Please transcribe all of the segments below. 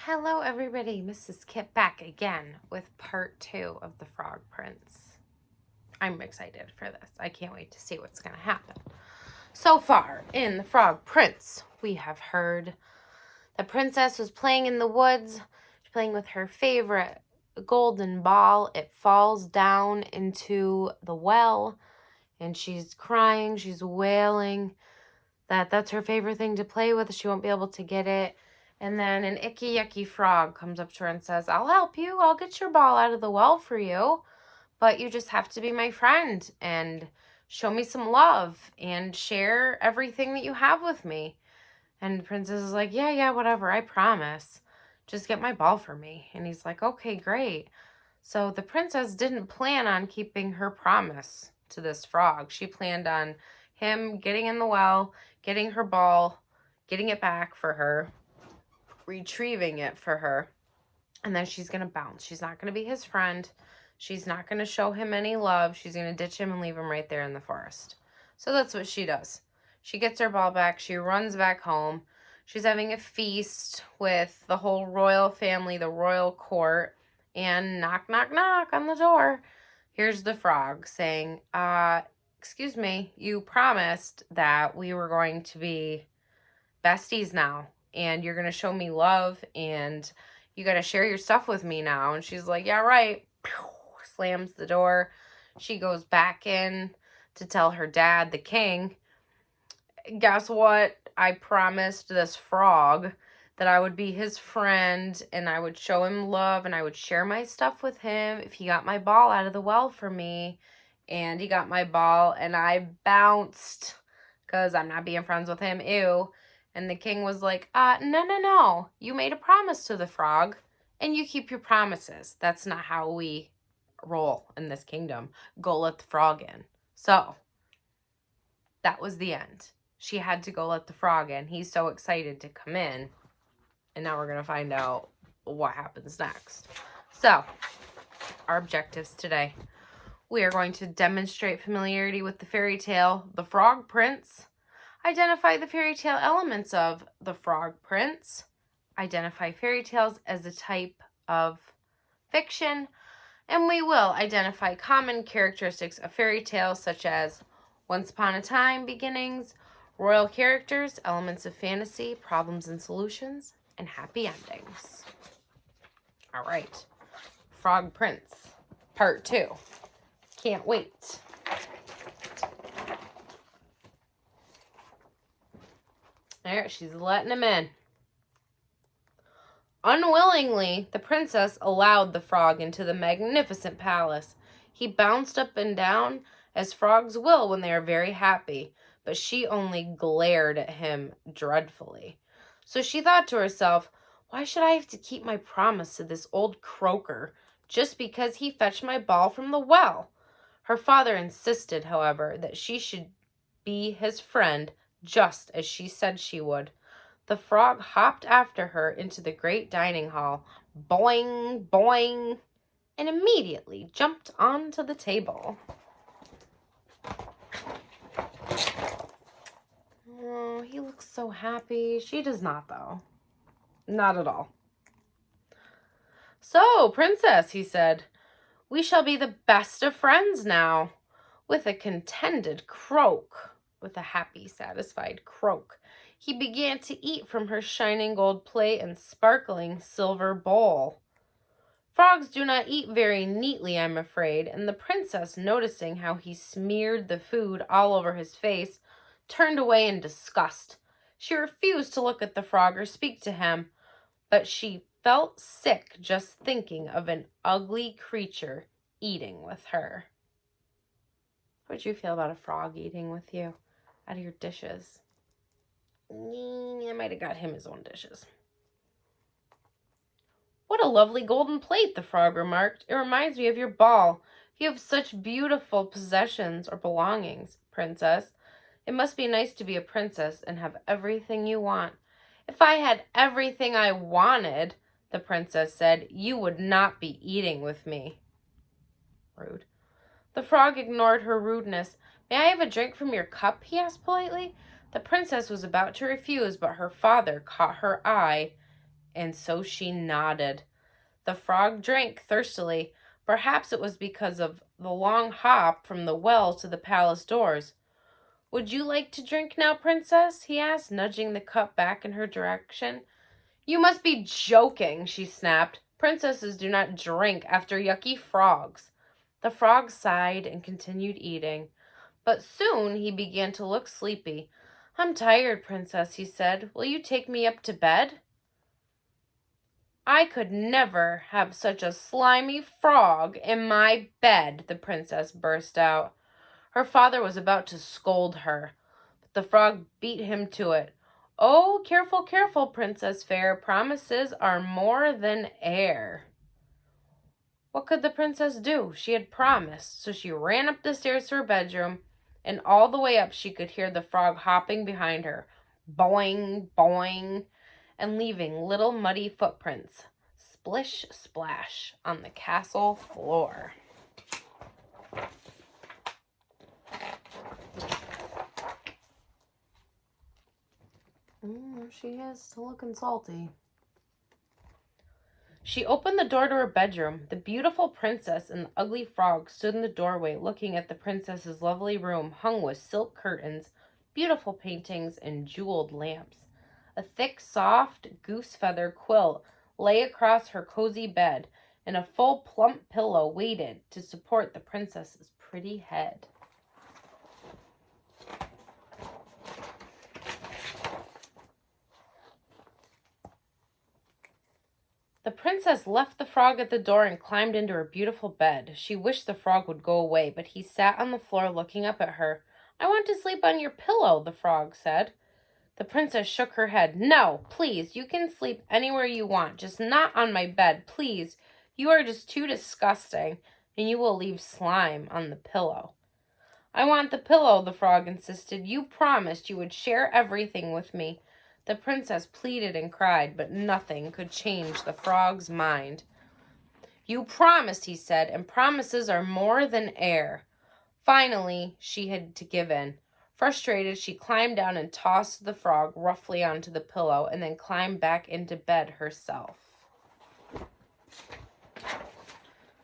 Hello everybody, Mrs. Kit back again with part 2 of The Frog Prince. I'm excited for this. I can't wait to see what's going to happen. So far in The Frog Prince, we have heard the princess was playing in the woods. She's playing with her favorite golden ball. It falls down into the well and she's crying, she's wailing that's her favorite thing to play with. She won't be able to get it. And then an icky yucky frog comes up to her and says, I'll help you. I'll get your ball out of the well for you. But you just have to be my friend and show me some love and share everything that you have with me. And the princess is like, yeah, whatever. I promise. Just get my ball for me. And he's like, okay, great. So the princess didn't plan on keeping her promise to this frog. She planned on him getting in the well, getting her ball, getting it back for her, retrieving it for her, and then she's going to bounce. She's not going to be his friend. She's not going to show him any love. She's going to ditch him and leave him right there in the forest. So that's what she does. She gets her ball back. She runs back home. She's having a feast with the whole royal family, the royal court, and knock, knock, knock on the door. Here's the frog saying, excuse me, you promised that we were going to be besties now, and you're going to show me love, and you got to share your stuff with me now. And she's like, yeah, right. Slams the door. She goes back in to tell her dad, the king, guess what? I promised this frog that I would be his friend and I would show him love and I would share my stuff with him if he got my ball out of the well for me. And he got my ball and I bounced because I'm not being friends with him. Ew. And the king was like, no. You made a promise to the frog and you keep your promises. That's not how we roll in this kingdom. Go let the frog in. So that was the end. She had to go let the frog in. He's so excited to come in. And now we're going to find out what happens next. So, our objectives today. We are going to demonstrate familiarity with the fairy tale, The Frog Prince. Identify the fairy tale elements of The Frog Prince. Identify fairy tales as a type of fiction. And we will identify common characteristics of fairy tales such as once upon a time beginnings, royal characters, elements of fantasy, problems and solutions, and happy endings. All right. Frog Prince, part 2. Can't wait. All right, she's letting him in. Unwillingly, the princess allowed the frog into the magnificent palace. He bounced up and down, as frogs will when they are very happy, but she only glared at him dreadfully. So she thought to herself, why should I have to keep my promise to this old croaker just because he fetched my ball from the well? Her father insisted, however, that she should be his friend just as she said she would. The frog hopped after her into the great dining hall, boing, boing, and immediately jumped onto the table. Oh, he looks so happy. She does not, though. Not at all. So, princess, he said, we shall be the best of friends now. With a contented croak, with a happy, satisfied croak, he began to eat from her shining gold plate and sparkling silver bowl. Frogs do not eat very neatly, I'm afraid, and the princess, noticing how he smeared the food all over his face, turned away in disgust. She refused to look at the frog or speak to him, but she felt sick just thinking of an ugly creature eating with her. How would you feel about a frog eating with you out of your dishes? I might have got him his own dishes. What a lovely golden plate, the frog remarked. It reminds me of your ball. You have such beautiful possessions or belongings, princess. It must be nice to be a princess and have everything you want. If I had everything I wanted, the princess said, you would not be eating with me. Rude. The frog ignored her rudeness. May I have a drink from your cup? He asked politely. The princess was about to refuse, but her father caught her eye and so she nodded. The frog drank thirstily. Perhaps it was because of the long hop from the well to the palace doors. Would you like to drink now, princess? He asked, nudging the cup back in her direction. You must be joking, she snapped. Princesses do not drink after yucky frogs. The frog sighed and continued eating. But soon he began to look sleepy. I'm tired, princess, he said. Will you take me up to bed? I could never have such a slimy frog in my bed, the princess burst out. Her father was about to scold her, but the frog beat him to it. Oh, careful, careful, Princess Fair. Promises are more than air. What could the princess do? She had promised, so she ran up the stairs to her bedroom, and all the way up she could hear the frog hopping behind her, boing, boing, and leaving little muddy footprints, splish, splash, on the castle floor. She is still looking salty. She opened the door to her bedroom. The beautiful princess and the ugly frog stood in the doorway looking at the princess's lovely room hung with silk curtains, beautiful paintings, and jeweled lamps. A thick, soft goose feather quilt lay across her cozy bed, and a full plump pillow waited to support the princess's pretty head. The princess left the frog at the door and climbed into her beautiful bed. She wished the frog would go away, but he sat on the floor looking up at her. I want to sleep on your pillow, the frog said. The princess shook her head. No, please, you can sleep anywhere you want, just not on my bed, please. You are just too disgusting, and you will leave slime on the pillow. I want the pillow, the frog insisted. You promised you would share everything with me. The princess pleaded and cried, but nothing could change the frog's mind. You promised, he said, and promises are more than air. Finally, she had to give in. Frustrated, she climbed down and tossed the frog roughly onto the pillow and then climbed back into bed herself.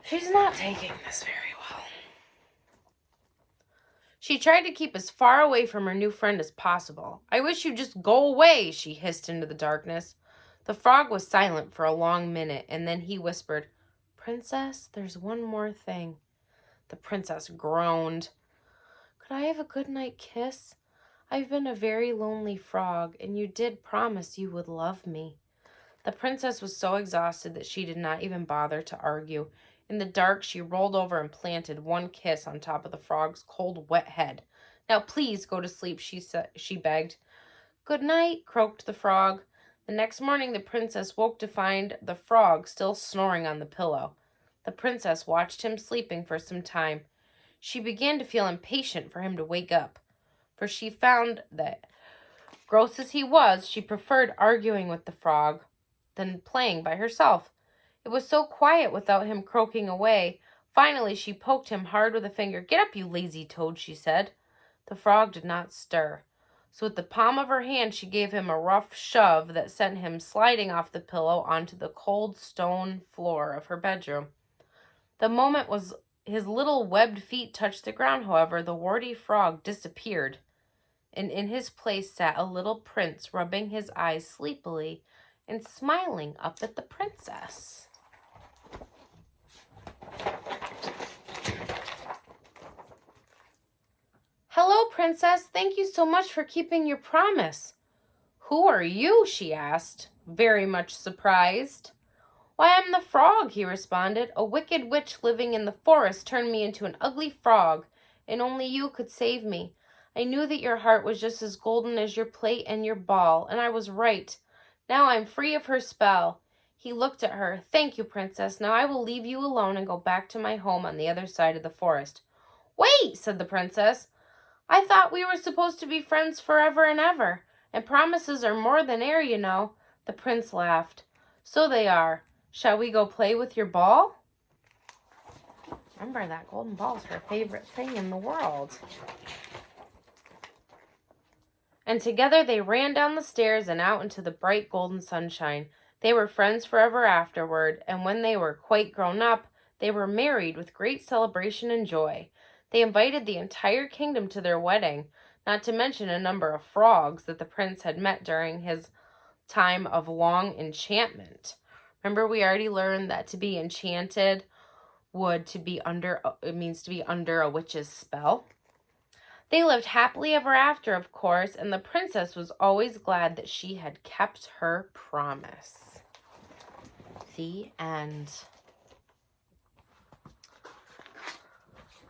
She's not taking this very well. She tried to keep as far away from her new friend as possible. I wish you'd just go away, she hissed into the darkness. The frog was silent for a long minute, and then he whispered, Princess, there's one more thing. The princess groaned. Could I have a good night kiss? I've been a very lonely frog, and you did promise you would love me. The princess was so exhausted that she did not even bother to argue. In the dark, she rolled over and planted one kiss on top of the frog's cold, wet head. Now, please go to sleep, she begged. Good night, croaked the frog. The next morning, the princess woke to find the frog still snoring on the pillow. The princess watched him sleeping for some time. She began to feel impatient for him to wake up, for she found that, gross as he was, she preferred arguing with the frog than playing by herself. It was so quiet without him croaking away. Finally, she poked him hard with a finger. Get up, you lazy toad, she said. The frog did not stir. So with the palm of her hand, she gave him a rough shove that sent him sliding off the pillow onto the cold stone floor of her bedroom. The moment his little webbed feet touched the ground, however, the warty frog disappeared, and in his place sat a little prince, rubbing his eyes sleepily and smiling up at the princess. Hello, princess. Thank you so much for keeping your promise. Who are you? She asked, very much surprised. Why, I'm the frog, he responded. A wicked witch living in the forest turned me into an ugly frog, and only you could save me. I knew that your heart was just as golden as your plate and your ball, and I was right. Now I'm free of her spell. He looked at her. Thank you, princess. Now I will leave you alone and go back to my home on the other side of the forest. Wait, said the princess. I thought we were supposed to be friends forever and ever, and promises are more than air, you know. The prince laughed. So they are. Shall we go play with your ball? Remember, that golden ball is her favorite thing in the world. And together they ran down the stairs and out into the bright golden sunshine. They were friends forever afterward, and when they were quite grown up, they were married with great celebration and joy. They invited the entire kingdom to their wedding, not to mention a number of frogs that the prince had met during his time of long enchantment. Remember, we already learned that to be enchanted it means to be under a witch's spell. They lived happily ever after, of course, and the princess was always glad that she had kept her promise. The end.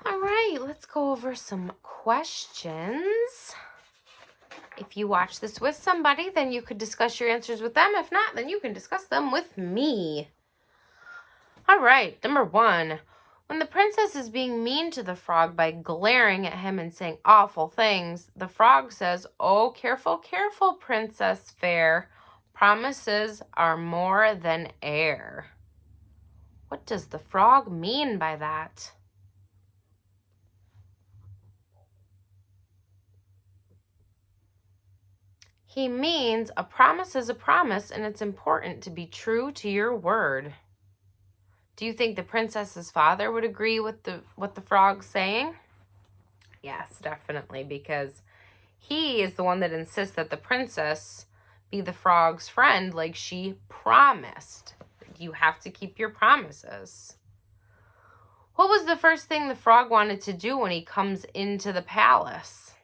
All right, let's go over some questions. If you watch this with somebody, then you could discuss your answers with them. If not, then you can discuss them with me. All right, number 1. When the princess is being mean to the frog by glaring at him and saying awful things, the frog says, "Oh, careful, careful, Princess Fair. Promises are more than air." What does the frog mean by that? He means a promise is a promise, and it's important to be true to your word. Do you think the princess's father would agree with what the frog's saying? Yes, definitely, because he is the one that insists that the princess be the frog's friend like she promised. You have to keep your promises. What was the first thing the frog wanted to do when he comes into the palace?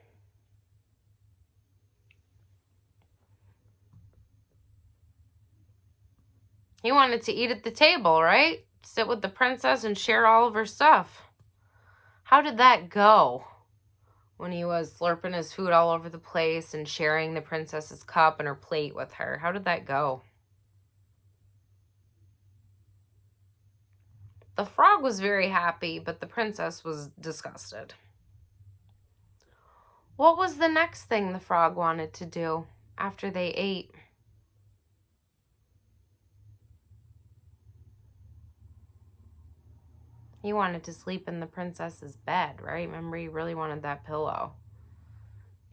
He wanted to eat at the table, right? Sit with the princess and share all of her stuff. How did that go when he was slurping his food all over the place and sharing the princess's cup and her plate with her? How did that go? The frog was very happy, but the princess was disgusted. What was the next thing the frog wanted to do after they ate? He wanted to sleep in the princess's bed, right? Remember, he really wanted that pillow.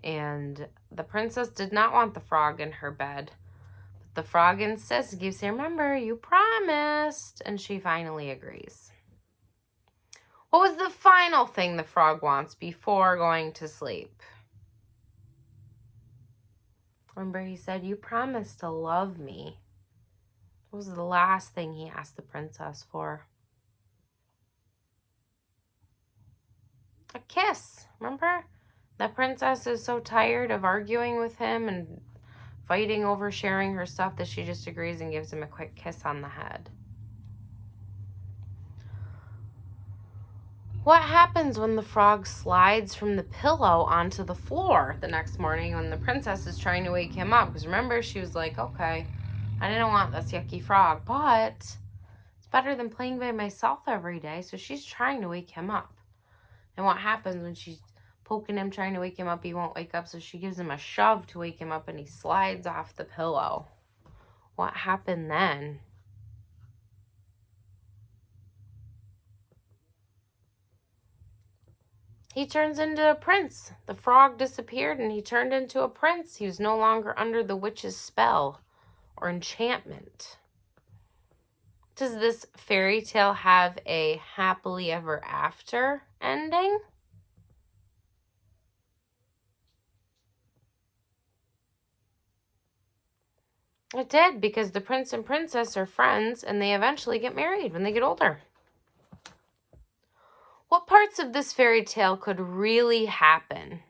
And the princess did not want the frog in her bed. But the frog insists and keeps saying, "Remember, you promised." And she finally agrees. What was the final thing the frog wants before going to sleep? Remember, he said, "You promised to love me." What was the last thing he asked the princess for? A kiss. Remember? The princess is so tired of arguing with him and fighting over sharing her stuff that she just agrees and gives him a quick kiss on the head. What happens when the frog slides from the pillow onto the floor the next morning when the princess is trying to wake him up? Because remember, she was like, "Okay, I didn't want this yucky frog, but it's better than playing by myself every day." So she's trying to wake him up. And what happens when she's poking him, trying to wake him up, he won't wake up, so she gives him a shove to wake him up, and he slides off the pillow. What happened then? He turns into a prince. The frog disappeared, and he turned into a prince. He was no longer under the witch's spell or enchantment. Does this fairy tale have a happily ever after ending? It did, because the prince and princess are friends and they eventually get married when they get older. What parts of this fairy tale could really happen?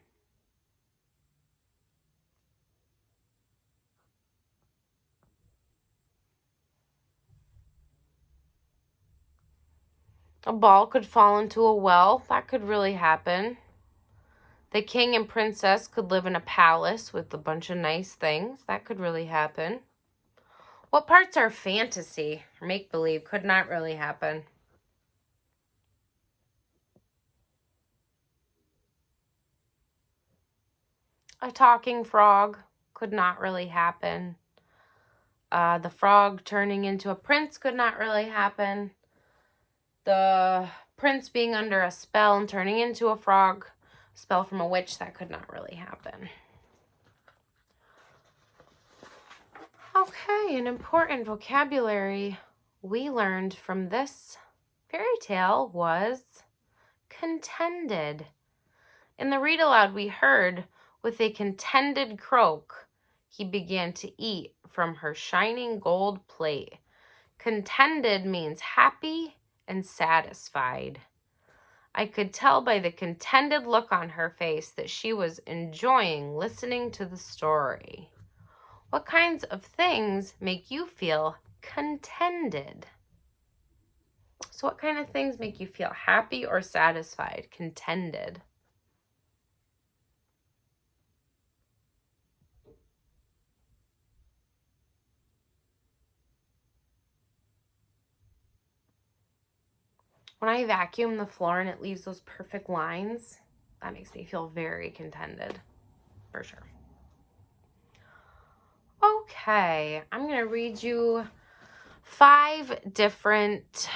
A ball could fall into a well. That could really happen. The king and princess could live in a palace with a bunch of nice things. That could really happen. What parts are fantasy or make-believe could not really happen? A talking frog could not really happen. The frog turning into a prince could not really happen. The prince being under a spell and turning into a frog, spell from a witch, that could not really happen. Okay, an important vocabulary we learned from this fairy tale was contended. In the read aloud we heard, with a contented croak, he began to eat from her shining gold plate. Contented means happy and satisfied. I could tell by the contented look on her face that she was enjoying listening to the story. What kinds of things make you feel contented? So what kind of things make you feel happy or satisfied? Contented. When I vacuum the floor and it leaves those perfect lines, that makes me feel very contented, for sure. Okay, I'm going to read you 5 different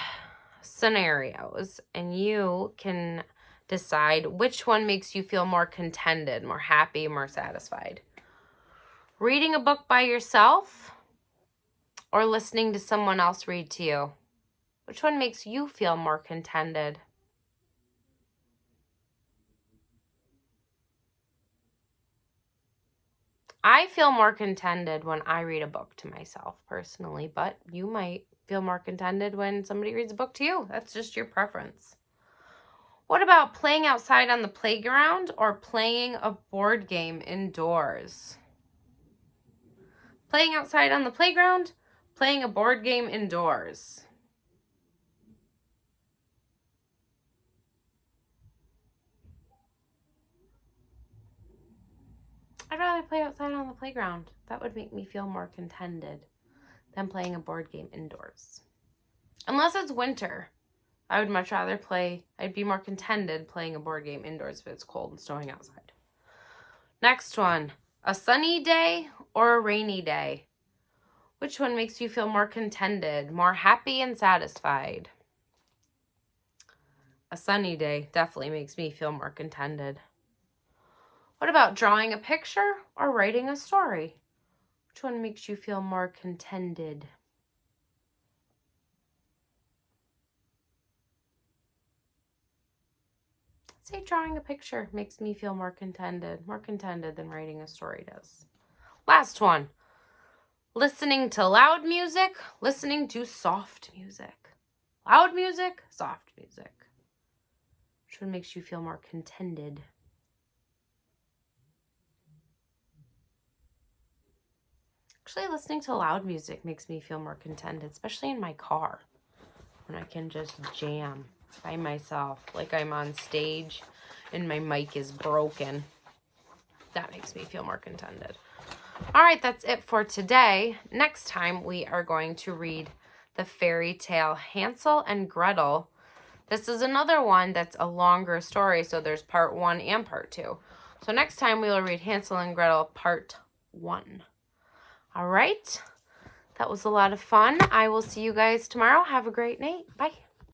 scenarios, and you can decide which one makes you feel more contented, more happy, more satisfied. Reading a book by yourself or listening to someone else read to you? Which one makes you feel more contented? I feel more contented when I read a book to myself personally, but you might feel more contented when somebody reads a book to you. That's just your preference. What about playing outside on the playground or playing a board game indoors? Playing outside on the playground, playing a board game indoors. I'd rather play outside on the playground. That would make me feel more contented than playing a board game indoors. Unless it's winter, I would much rather I'd be more contented playing a board game indoors if it's cold and snowing outside. Next one, a sunny day or a rainy day? Which one makes you feel more contented, more happy and satisfied? A sunny day definitely makes me feel more contented. What about drawing a picture or writing a story? Which one makes you feel more contented? I'd say drawing a picture makes me feel more contented than writing a story does. Last one. Listening to loud music, listening to soft music. Loud music, soft music. Which one makes you feel more contented? Actually, listening to loud music makes me feel more contented, especially in my car, when I can just jam by myself, like I'm on stage and my mic is broken. That makes me feel more contented. All right, that's it for today. Next time, we are going to read the fairy tale Hansel and Gretel. This is another one that's a longer story, so there's part 1 and part 2. So next time, we will read Hansel and Gretel part 1. All right, that was a lot of fun. I will see you guys tomorrow. Have a great night. Bye.